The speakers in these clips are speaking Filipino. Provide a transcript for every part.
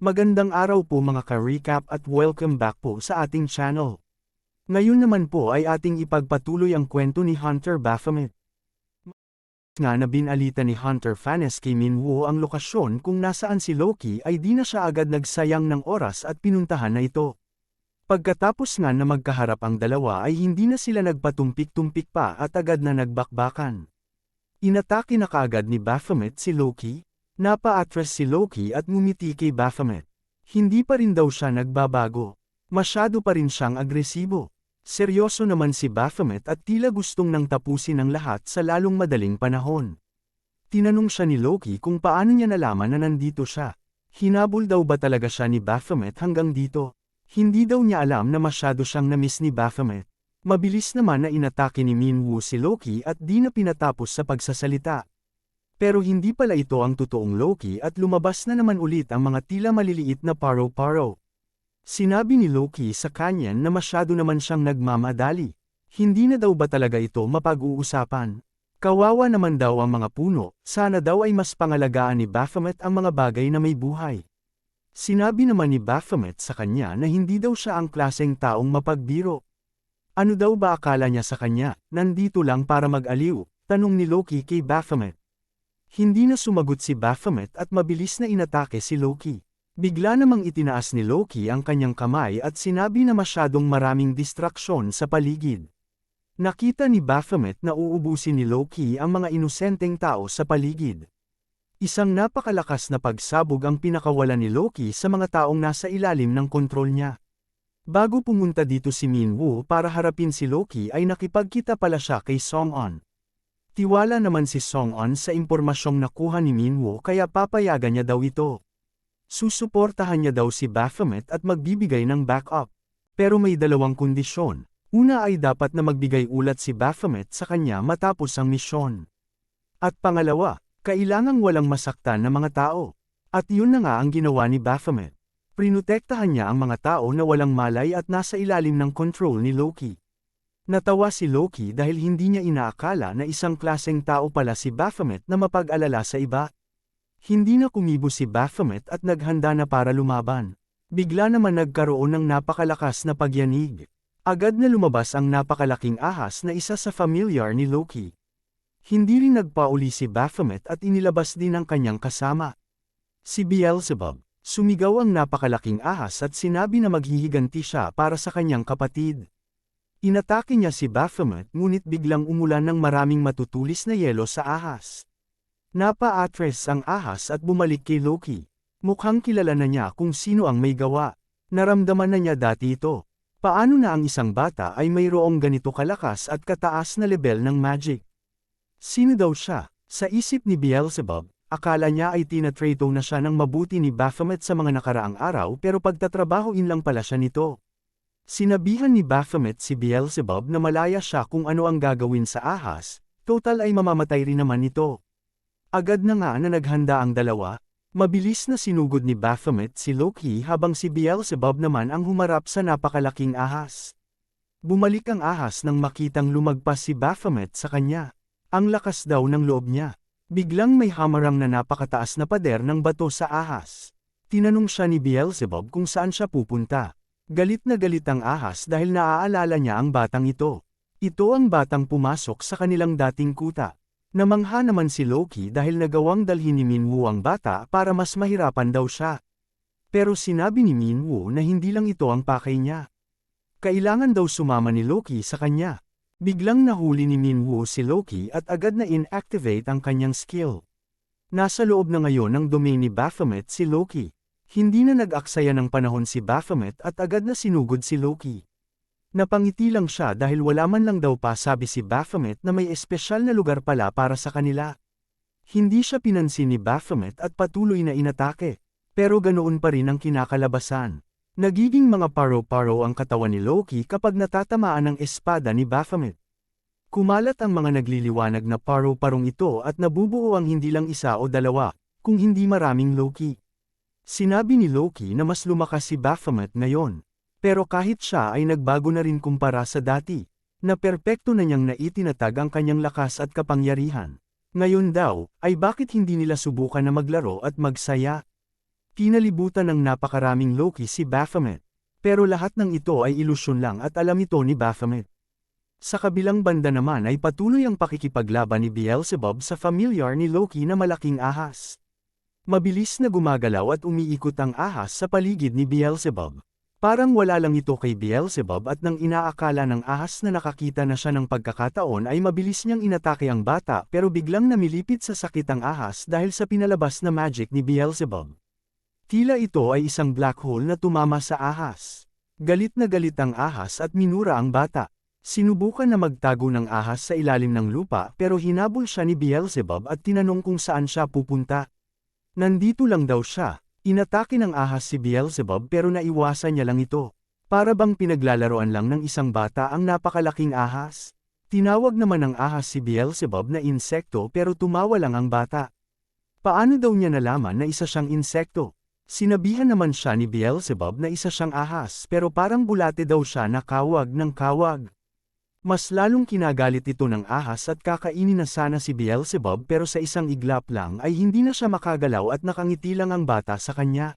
Magandang araw po mga ka-recap at welcome back po sa ating channel. Ngayon naman po ay ating ipagpatuloy ang kwento ni Hunter Baphomet. Nga na binalita ni Hunter Fanes kay Minwoo ang lokasyon kung nasaan si Loki ay di na siya agad nagsayang ng oras at pinuntahan na ito. Pagkatapos nga na magkaharap ang dalawa ay hindi na sila nagpatumpik-tumpik pa at agad na nagbakbakan. Inatake na kaagad ni Baphomet si Loki. Napa-atras si Loki at ngumiti kay Baphomet. Hindi pa rin daw siya nagbabago. Masyado pa rin siyang agresibo. Seryoso naman si Baphomet at tila gustong nang tapusin ang lahat sa lalong madaling panahon. Tinanong siya ni Loki kung paano niya nalaman na nandito siya. Hinabol daw ba talaga siya ni Baphomet hanggang dito? Hindi daw niya alam na masyado siyang namiss ni Baphomet. Mabilis naman na inatake ni Minwoo si Loki at di na pinatapos sa pagsasalita. Pero hindi pala ito ang totoong Loki at lumabas na naman ulit ang mga tila maliliit na paro-paro. Sinabi ni Loki sa kanya na masyado naman siyang nagmamadali. Hindi na daw ba talaga ito mapag-uusapan? Kawawa naman daw ang mga puno, sana daw ay mas pangalagaan ni Baphomet ang mga bagay na may buhay. Sinabi naman ni Baphomet sa kanya na hindi daw siya ang klaseng taong mapagbiro. Ano daw ba akala niya sa kanya, nandito lang para mag-aliw? Tanong ni Loki kay Baphomet. Hindi na sumagot si Baphomet at mabilis na inatake si Loki. Bigla namang itinaas ni Loki ang kanyang kamay at sinabi na masyadong maraming distraksyon sa paligid. Nakita ni Baphomet na uubusin ni Loki ang mga inosenteng tao sa paligid. Isang napakalakas na pagsabog ang pinakawalan ni Loki sa mga taong nasa ilalim ng kontrol niya. Bago pumunta dito si Minwoo para harapin si Loki ay nakipagkita pala siya kay Song-on. Tiwala naman si Song-on sa impormasyong nakuha ni Minwoo kaya papayagan niya daw ito. Susuportahan niya daw si Baphomet at magbibigay ng backup. Pero may dalawang kondisyon. Una ay dapat na magbigay ulat si Baphomet sa kanya matapos ang misyon. At pangalawa, kailangang walang masaktan na mga tao. At yun na nga ang ginawa ni Baphomet. Prinotektahan niya ang mga tao na walang malay at nasa ilalim ng control ni Loki. Natawa si Loki dahil hindi niya inaakala na isang klaseng tao pala si Baphomet na mapag-alala sa iba. Hindi na kumibo si Baphomet at naghanda na para lumaban. Bigla naman nagkaroon ng napakalakas na pagyanig. Agad na lumabas ang napakalaking ahas na isa sa familiar ni Loki. Hindi rin nagpauli si Baphomet at inilabas din ang kanyang kasama. Si Beelzebub. Sumigaw ang napakalaking ahas at sinabi na maghihiganti siya para sa kanyang kapatid. Inatake niya si Baphomet ngunit biglang umulan ng maraming matutulis na yelo sa ahas. Napa-atras ang ahas at bumalik kay Loki. Mukhang kilala na niya kung sino ang may gawa. Naramdaman na niya dati ito. Paano na ang isang bata ay mayroong ganito kalakas at kataas na level ng magic? Sino daw siya? Sa isip ni Beelzebub, akala niya ay tinatrato na siya ng mabuti ni Baphomet sa mga nakaraang araw pero pagtatrabahoin lang pala siya nito. Sinabihan ni Baphomet si Beelzebub na malaya siya kung ano ang gagawin sa ahas, total ay mamamatay rin naman ito. Agad na nga na naghanda ang dalawa, mabilis na sinugod ni Baphomet si Loki habang si Beelzebub naman ang humarap sa napakalaking ahas. Bumalik ang ahas nang makitang lumagpas si Baphomet sa kanya. Ang lakas daw ng loob niya. Biglang may hamarang na napakataas na pader ng bato sa ahas. Tinanong siya ni Beelzebub kung saan siya pupunta. Galit na galit ang ahas dahil naaalala niya ang batang ito. Ito ang batang pumasok sa kanilang dating kuta. Namangha naman si Loki dahil nagawang dalhin ni Minwoo ang bata para mas mahirapan daw siya. Pero sinabi ni Minwoo na hindi lang ito ang pakay niya. Kailangan daw sumama ni Loki sa kanya. Biglang nahuli ni Minwoo si Loki at agad na inactivate ang kanyang skill. Nasa loob na ngayon ng domain ni Baphomet si Loki. Hindi na nag-aksaya ng panahon si Baphomet at agad na sinugod si Loki. Napangiti lang siya dahil wala man lang daw pa sabi si Baphomet na may espesyal na lugar pala para sa kanila. Hindi siya pinansin ni Baphomet at patuloy na inatake. Pero ganoon pa rin ang kinakalabasan. Nagiging mga paro-paro ang katawan ni Loki kapag natatamaan ng espada ni Baphomet. Kumalat ang mga nagliliwanag na paro-parong ito at nabubuo ang hindi lang isa o dalawa, kung hindi maraming Loki. Sinabi ni Loki na mas lumakas si Baphomet ngayon. Pero kahit siya ay nagbago na rin kumpara sa dati, na perpekto na niyang naitinatag ang kanyang lakas at kapangyarihan. Ngayon daw, ay bakit hindi nila subukan na maglaro at magsaya? Kinalibutan ng napakaraming Loki si Baphomet. Pero lahat ng ito ay ilusyon lang at alam ito ni Baphomet. Sa kabilang banda naman ay patuloy ang pakikipaglaban ni Beelzebub sa familiar ni Loki na malaking ahas. Mabilis na gumagalaw at umiikot ang ahas sa paligid ni Beelzebub. Parang wala lang ito kay Beelzebub at nang inaakala ng ahas na nakakita na siya ng pagkakataon ay mabilis niyang inatake ang bata pero biglang namilipit sa sakit ang ahas dahil sa pinalabas na magic ni Beelzebub. Tila ito ay isang black hole na tumama sa ahas. Galit na galit ang ahas at minura ang bata. Sinubukan na magtago ng ahas sa ilalim ng lupa pero hinabol siya ni Beelzebub at tinanong kung saan siya pupunta. Nandito lang daw siya. Inatake ng ahas si Beelzebub pero naiwasan niya lang ito. Para bang pinaglalaroan lang ng isang bata ang napakalaking ahas? Tinawag naman ng ahas si Beelzebub na insekto pero tumawa lang ang bata. Paano daw niya nalaman na isa siyang insekto? Sinabihan naman siya ni Beelzebub na isa siyang ahas pero parang bulate daw siya na kawag ng kawag. Mas lalong kinagalit ito ng ahas at kakainin na sana si Beelzebub pero sa isang iglap lang ay hindi na siya makagalaw at nakangiti lang ang bata sa kanya.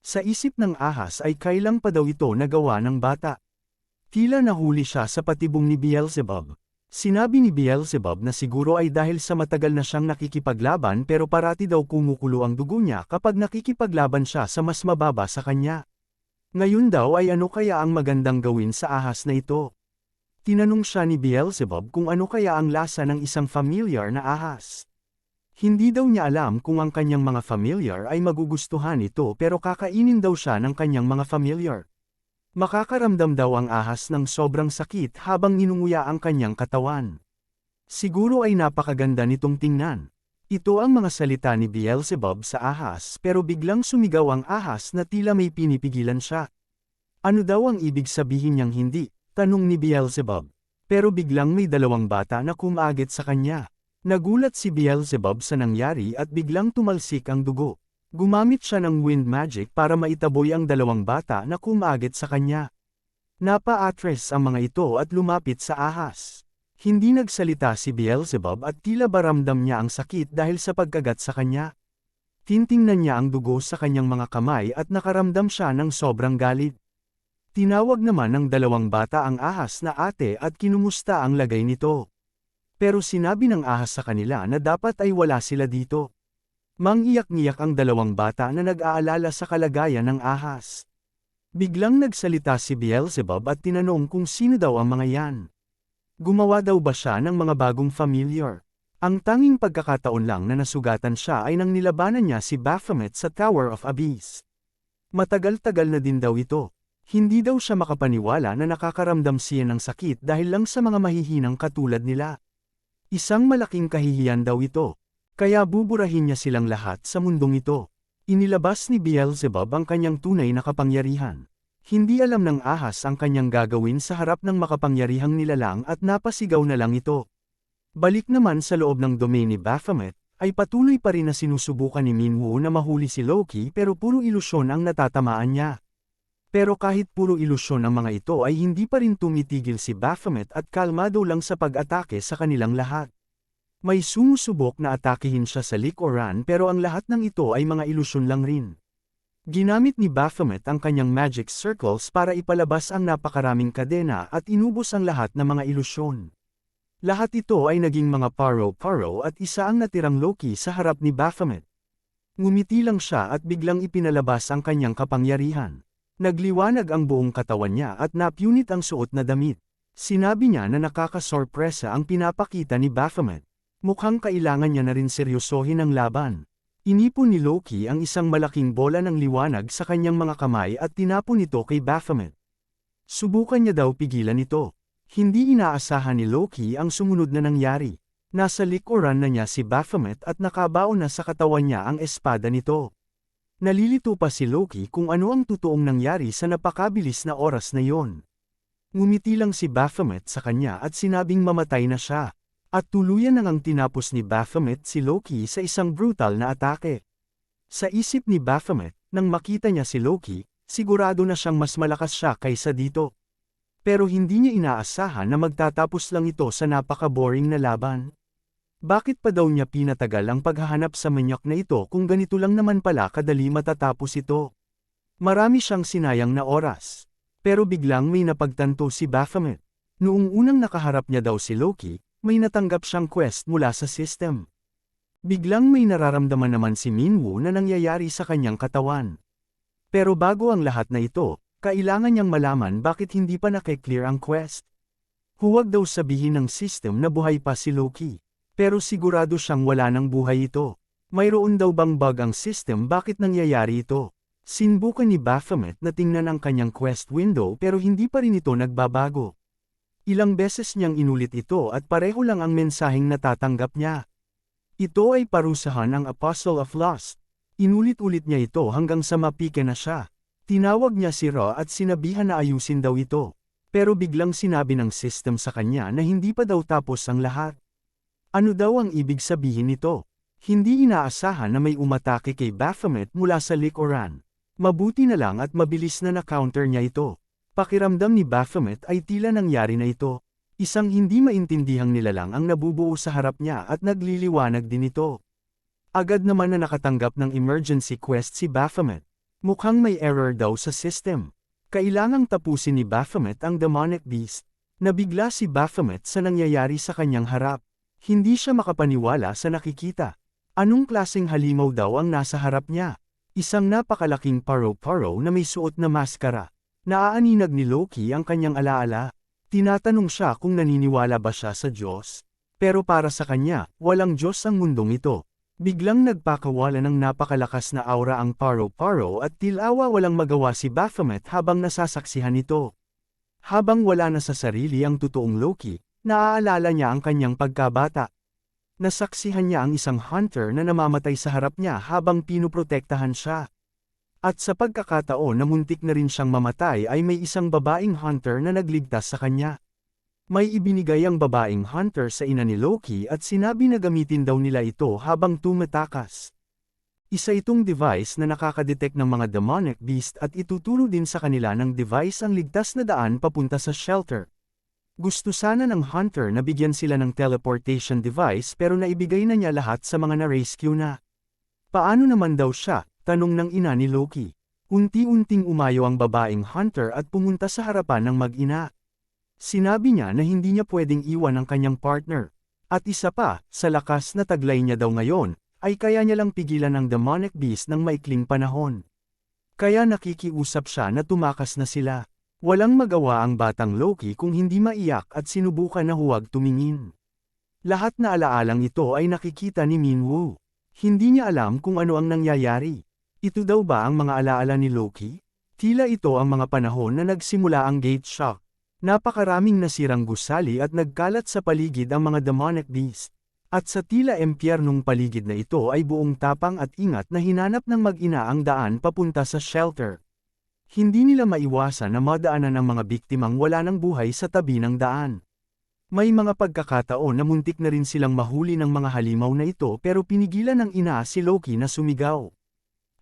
Sa isip ng ahas ay kailang pa daw ito nagawa ng bata. Tila nahuli siya sa patibong ni Beelzebub. Sinabi ni Beelzebub na siguro ay dahil sa matagal na siyang nakikipaglaban pero parati daw kumukulo ang dugo niya kapag nakikipaglaban siya sa mas mababa sa kanya. Ngayon daw ay ano kaya ang magandang gawin sa ahas na ito? Tinanong siya ni Beelzebub kung ano kaya ang lasa ng isang familiar na ahas. Hindi daw niya alam kung ang kanyang mga familiar ay magugustuhan ito pero kakainin daw siya ng kanyang mga familiar. Makakaramdam daw ang ahas ng sobrang sakit habang inunguya ang kanyang katawan. Siguro ay napakaganda nitong tingnan. Ito ang mga salita ni Beelzebub sa ahas pero biglang sumigaw ang ahas na tila may pinipigilan siya. Ano daw ang ibig sabihin niyang hindi? Tanong ni Beelzebub. Pero biglang may dalawang bata na kumagit sa kanya. Nagulat si Beelzebub sa nangyari at biglang tumalsik ang dugo. Gumamit siya ng wind magic para maitaboy ang dalawang bata na kumagit sa kanya. Napa-atres ang mga ito at lumapit sa ahas. Hindi nagsalita si Beelzebub at tila baramdam niya ang sakit dahil sa pagkagat sa kanya. Tintingnan niya ang dugo sa kanyang mga kamay at nakaramdam siya ng sobrang galit. Tinawag naman ng dalawang bata ang ahas na ate at kinumusta ang lagay nito. Pero sinabi ng ahas sa kanila na dapat ay wala sila dito. Mangiyak-ngiyak ang dalawang bata na nag-aalala sa kalagayan ng ahas. Biglang nagsalita si Beelzebub at tinanong kung sino daw ang mga yan. Gumawa daw ba siya ng mga bagong familiar? Ang tanging pagkakataon lang na nasugatan siya ay nang nilabanan niya si Baphomet sa Tower of Abyss. Matagal-tagal na din daw ito. Hindi daw siya makapaniwala na nakakaramdam siya ng sakit dahil lang sa mga mahihinang katulad nila. Isang malaking kahihiyan daw ito. Kaya buburahin niya silang lahat sa mundong ito. Inilabas ni Beelzebub ang kanyang tunay na kapangyarihan. Hindi alam ng ahas ang kanyang gagawin sa harap ng makapangyarihang nilalang at napasigaw na lang ito. Balik naman sa loob ng domain ni Baphomet, ay patuloy pa rin na sinusubukan ni Minwoo na mahuli si Loki pero puro ilusyon ang natatamaan niya. Pero kahit puro ilusyon ang mga ito ay hindi pa rin tumitigil si Baphomet at kalmado lang sa pag-atake sa kanilang lahat. May sumusubok na atakihin siya sa likuran pero ang lahat ng ito ay mga ilusyon lang rin. Ginamit ni Baphomet ang kanyang magic circles para ipalabas ang napakaraming kadena at inubos ang lahat ng mga ilusyon. Lahat ito ay naging mga paro-paro at isa ang natirang Loki sa harap ni Baphomet. Ngumiti lang siya at biglang ipinalabas ang kanyang kapangyarihan. Nagliwanag ang buong katawan niya at napunit ang suot na damit. Sinabi niya na nakakasorpresa ang pinapakita ni Baphomet. Mukhang kailangan niya na rin seryosohin ang laban. Inipon ni Loki ang isang malaking bola ng liwanag sa kanyang mga kamay at tinapon ito kay Baphomet. Subukan niya daw pigilan ito. Hindi inaasahan ni Loki ang sumunod na nangyari. Nasa likuran na niya si Baphomet at nakabaon na sa katawan niya ang espada nito. Nalilito pa si Loki kung ano ang totoong nangyari sa napakabilis na oras na yon. Ngumiti lang si Baphomet sa kanya at sinabing mamatay na siya. At tuluyan nang ang tinapos ni Baphomet si Loki sa isang brutal na atake. Sa isip ni Baphomet, nang makita niya si Loki, sigurado na siyang mas malakas siya kaysa dito. Pero hindi niya inaasahan na magtatapos lang ito sa napaka-boring na laban. Bakit pa daw niya pinatagal ang paghahanap sa manyak na ito kung ganito lang naman pala kadali matatapos ito? Marami siyang sinayang na oras. Pero biglang may napagtanto si Baphomet. Noong unang nakaharap niya daw si Loki, may natanggap siyang quest mula sa system. Biglang may nararamdaman naman si Minwoo na nangyayari sa kanyang katawan. Pero bago ang lahat na ito, kailangan niyang malaman bakit hindi pa nakiklear ang quest. Huwag daw sabihin ng system na buhay pa si Loki. Pero sigurado siyang wala ng buhay ito. Mayroon daw bang bug ang system bakit nangyayari ito? Sinubukan ni Baphomet na tingnan ang kanyang quest window pero hindi pa rin ito nagbabago. Ilang beses niyang inulit ito at pareho lang ang mensaheng natatanggap niya. Ito ay parusahan ng Apostle of Lust. Inulit-ulit niya ito hanggang sa mapike na siya. Tinawag niya si Ra at sinabihan na ayusin daw ito. Pero biglang sinabi ng system sa kanya na hindi pa daw tapos ang lahat. Ano daw ang ibig sabihin nito? Hindi inaasahan na may umatake kay Baphomet mula sa likuran. Mabuti na lang at mabilis na na-counter niya ito. Pakiramdam ni Baphomet ay tila nangyari na ito. Isang hindi maintindihang nilalang ang nabubuo sa harap niya at nagliliwanag din ito. Agad naman na nakatanggap ng emergency quest si Baphomet. Mukhang may error daw sa system. Kailangang tapusin ni Baphomet ang demonic beast. Nabigla si Baphomet sa nangyayari sa kanyang harap. Hindi siya makapaniwala sa nakikita. Anong klaseng halimaw daw ang nasa harap niya? Isang napakalaking paro-paro na may suot na maskara. Naaaninag ni Loki ang kanyang alaala. Tinatanong siya kung naniniwala ba siya sa Diyos. Pero para sa kanya, walang Diyos ang mundong ito. Biglang nagpakawala ng napakalakas na aura ang paro-paro at tilawa walang magawa si Baphomet habang nasasaksihan ito. Habang wala na sa sarili ang totoong Loki, naaalala niya ang kanyang pagkabata. Nasaksihan niya ang isang hunter na namamatay sa harap niya habang pinoprotektahan siya. At sa pagkakataon na muntik na rin siyang mamatay ay may isang babaeng hunter na nagligtas sa kanya. May ibinigay ang babaeng hunter sa ina ni Loki at sinabi na gamitin daw nila ito habang tumatakas. Isa itong device na nakakadetect ng mga demonic beast at ituturo din sa kanila ng device ang ligtas na daan papunta sa shelter. Gusto sana ng hunter na bigyan sila ng teleportation device pero naibigay na niya lahat sa mga na-rescue na. Paano naman daw siya? Tanong ng ina ni Loki. Unti-unting umayo ang babaeng hunter at pumunta sa harapan ng mag-ina. Sinabi niya na hindi niya pwedeng iwan ang kanyang partner. At isa pa, sa lakas na taglay niya daw ngayon, ay kaya niya lang pigilan ang demonic beast ng maikling panahon. Kaya nakikiusap siya na tumakas na sila. Walang magawa ang batang Loki kung hindi maiyak at sinubukan na huwag tumingin. Lahat na alaalang ito ay nakikita ni Minwoo. Hindi niya alam kung ano ang nangyayari. Ito daw ba ang mga alaala ni Loki? Tila ito ang mga panahon na nagsimula ang Gate Shock. Napakaraming nasirang gusali at nagkalat sa paligid ang mga demonic beast. At sa tila empyernong paligid na ito ay buong tapang at ingat na hinanap ng mag-ina ang daan papunta sa shelter. Hindi nila maiwasan na madaanan ang mga biktimang wala ng buhay sa tabi ng daan. May mga pagkakataon na muntik na rin silang mahuli ng mga halimaw na ito pero pinigilan ng ina si Loki na sumigaw.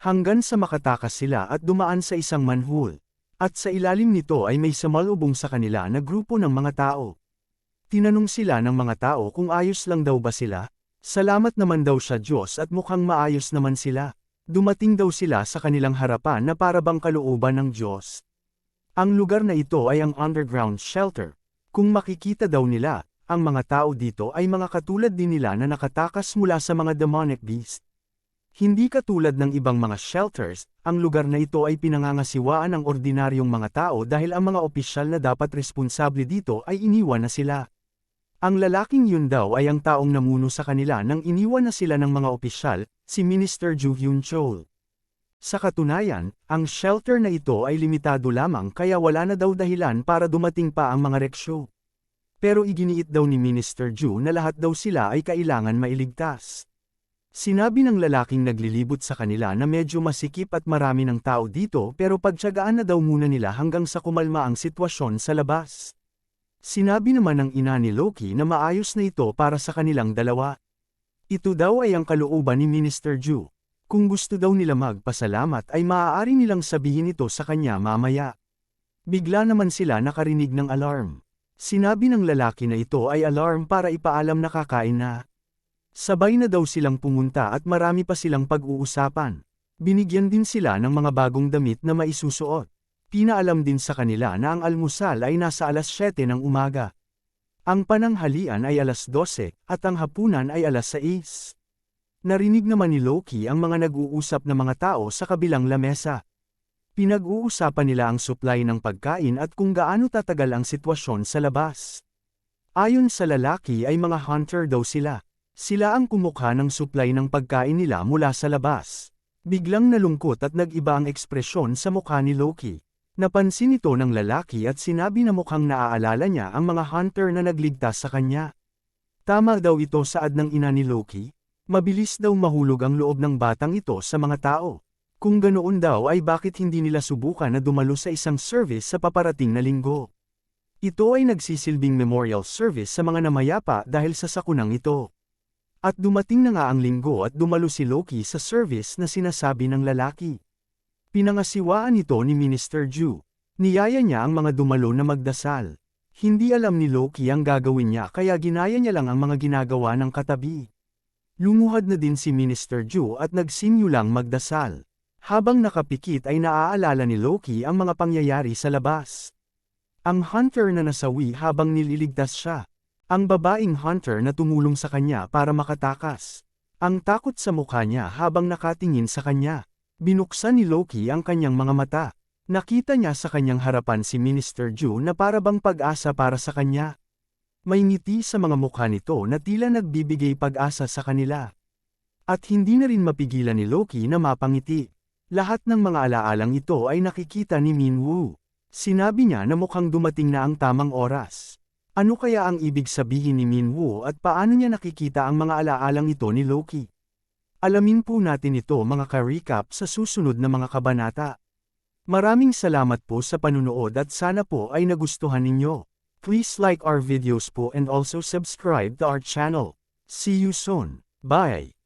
Hanggang sa makatakas sila at dumaan sa isang manhole. At sa ilalim nito ay may sumalubong sa kanila na grupo ng mga tao. Tinanong sila ng mga tao kung ayos lang daw ba sila. Salamat naman daw sa Diyos at mukhang maayos naman sila. Dumating daw sila sa kanilang harapan na para bang kalooban ng Diyos. Ang lugar na ito ay ang underground shelter. Kung makikita daw nila, ang mga tao dito ay mga katulad din nila na nakatakas mula sa mga demonic beast. Hindi katulad ng ibang mga shelters, ang lugar na ito ay pinangangasiwaan ng ordinaryong mga tao dahil ang mga opisyal na dapat responsable dito ay iniwan na sila. Ang lalaking yun daw ay ang taong namuno sa kanila nang iniwan na sila ng mga opisyal, si Minister Ju Hyun-chol. Sa katunayan, ang shelter na ito ay limitado lamang kaya wala na daw dahilan para dumating pa ang mga reksyo. Pero iginiit daw ni Minister Ju na lahat daw sila ay kailangan mailigtas. Sinabi ng lalaking naglilibot sa kanila na medyo masikip at marami ng tao dito pero pagtiyagaan na daw muna nila hanggang sa kumalma ang sitwasyon sa labas. Sinabi naman ng ina ni Loki na maayos na ito para sa kanilang dalawa. Ito daw ay ang kalooban ni Minister Ju. Kung gusto daw nila magpasalamat ay maaari nilang sabihin ito sa kanya mamaya. Bigla naman sila nakarinig ng alarm. Sinabi ng lalaki na ito ay alarm para ipaalam na kakain na. Sabay na daw silang pumunta at marami pa silang pag-uusapan. Binigyan din sila ng mga bagong damit na maisusuot. Pinaalam din sa kanila na ang almusal ay nasa alas 7 ng umaga. Ang pananghalian ay alas 12 at ang hapunan ay alas 6. Narinig naman ni Loki ang mga nag-uusap na mga tao sa kabilang lamesa. Pinag-uusapan nila ang supply ng pagkain at kung gaano tatagal ang sitwasyon sa labas. Ayon sa lalaki ay mga hunter daw sila. Sila ang kumukha ng supply ng pagkain nila mula sa labas. Biglang nalungkot at nag-iba ang ekspresyon sa mukha ni Loki. Napansin ito ng lalaki at sinabi na mukhang naaalala niya ang mga hunter na nagligtas sa kanya. Tama daw ito saad ng ina ni Loki. Mabilis daw mahulog ang loob ng batang ito sa mga tao. Kung ganoon daw ay bakit hindi nila subukan na dumalo sa isang service sa paparating na linggo. Ito ay nagsisilbing memorial service sa mga namayapa dahil sa sakunang ito. At dumating na nga ang linggo at dumalo si Loki sa service na sinasabi ng lalaki. Pinangasiwaan ito ni Minister Ju. Niyaya niya ang mga dumalo na magdasal. Hindi alam ni Loki ang gagawin niya kaya ginaya niya lang ang mga ginagawa ng katabi. Lumuhad na din si Minister Ju at nagsimulang magdasal. Habang nakapikit ay naaalala ni Loki ang mga pangyayari sa labas. Ang hunter na nasawi habang nililigtas siya. Ang babaeng hunter na tumulong sa kanya para makatakas. Ang takot sa mukha niya habang nakatingin sa kanya. Binuksan ni Loki ang kanyang mga mata. Nakita niya sa kanyang harapan si Minister Ju na para bang pag-asa para sa kanya. May ngiti sa mga mukha nito na tila nagbibigay pag-asa sa kanila. At hindi na rin mapigilan ni Loki na mapangiti. Lahat ng mga alaalang ito ay nakikita ni Minwoo. Sinabi niya na mukhang dumating na ang tamang oras. Ano kaya ang ibig sabihin ni Minwoo at paano niya nakikita ang mga alaalang ito ni Loki? Alamin po natin ito mga ka-recap sa susunod na mga kabanata. Maraming salamat po sa panunood at sana po ay nagustuhan ninyo. Please like our videos po and also subscribe to our channel. See you soon. Bye!